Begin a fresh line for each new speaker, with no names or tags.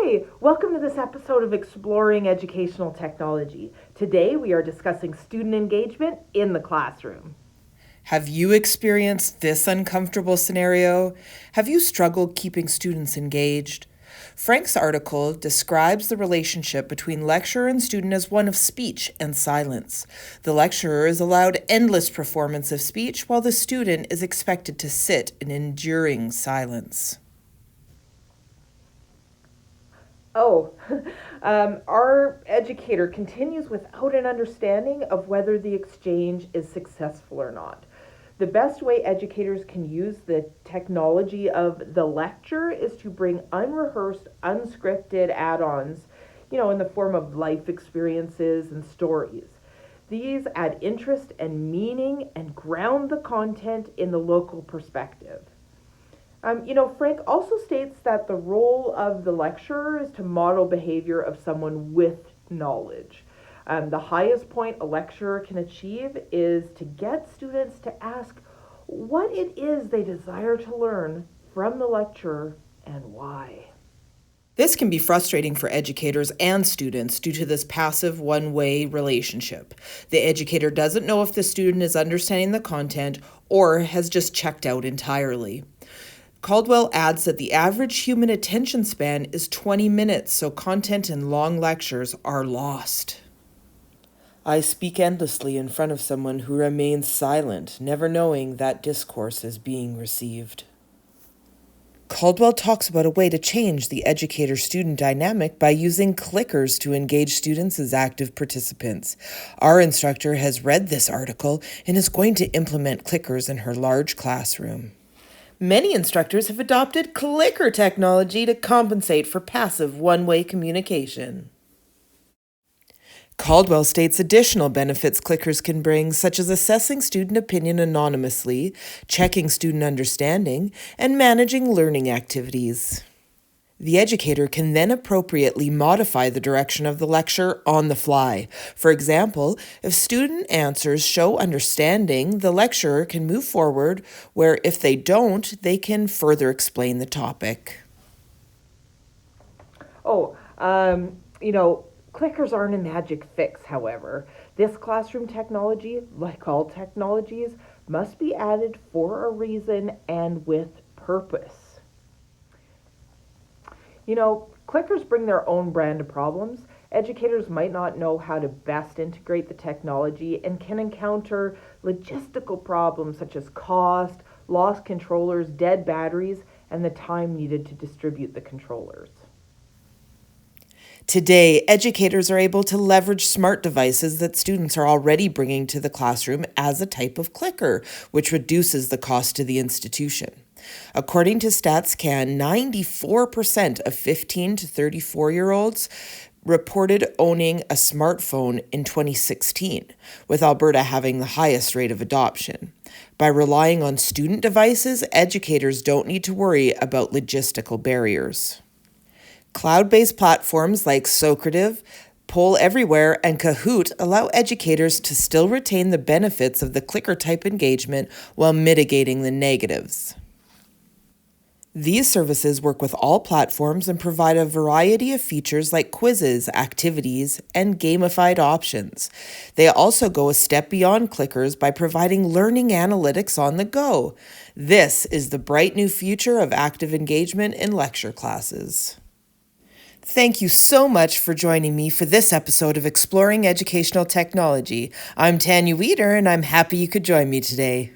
Hi, welcome to this episode of Exploring Educational Technology. Today we are discussing student engagement in the classroom.
Have you experienced this uncomfortable scenario? Have you struggled keeping students engaged? Frank's article describes the relationship between lecturer and student as one of speech and silence. The lecturer is allowed endless performance of speech while the student is expected to sit in enduring silence.
Oh, our educator continues without an understanding of whether the exchange is successful or not. The best way educators can use the technology of the lecture is to bring unrehearsed, unscripted add ons, in the form of life experiences and stories. These add interest and meaning and ground the content in the local perspective. Frank also states that the role of the lecturer is to model behavior of someone with knowledge. The highest point a lecturer can achieve is to get students to ask what it is they desire to learn from the lecturer and why.
This can be frustrating for educators and students due to this passive one-way relationship. The educator doesn't know if the student is understanding the content or has just checked out entirely. Caldwell adds that the average human attention span is 20 minutes, so content in long lectures are lost. I speak endlessly in front of someone who remains silent, never knowing that discourse is being received. Caldwell talks about a way to change the educator-student dynamic by using clickers to engage students as active participants. Our instructor has read this article and is going to implement clickers in her large classroom. Many instructors have adopted clicker technology to compensate for passive one-way communication. Caldwell states additional benefits clickers can bring, such as assessing student opinion anonymously, checking student understanding, and managing learning activities. The educator can then appropriately modify the direction of the lecture on the fly. For example, if student answers show understanding, the lecturer can move forward, where if they don't, they can further explain the topic.
Oh, clickers aren't a magic fix, however. This classroom technology, like all technologies, must be added for a reason and with purpose. Clickers bring their own brand of problems. Educators might not know how to best integrate the technology and can encounter logistical problems such as cost, lost controllers, dead batteries, and the time needed to distribute the controllers.
Today, educators are able to leverage smart devices that students are already bringing to the classroom as a type of clicker, which reduces the cost to the institution. According to StatsCan, 94% of 15 to 34-year-olds reported owning a smartphone in 2016, with Alberta having the highest rate of adoption. By relying on student devices, educators don't need to worry about logistical barriers. Cloud-based platforms like Socrative, Poll Everywhere, and Kahoot allow educators to still retain the benefits of the clicker-type engagement while mitigating the negatives. These services work with all platforms and provide a variety of features like quizzes, activities, and gamified options. They also go a step beyond clickers by providing learning analytics on the go. This is the bright new future of active engagement in lecture classes. Thank you so much for joining me for this episode of Exploring Educational Technology. I'm Tanya Weeder, and I'm happy you could join me today.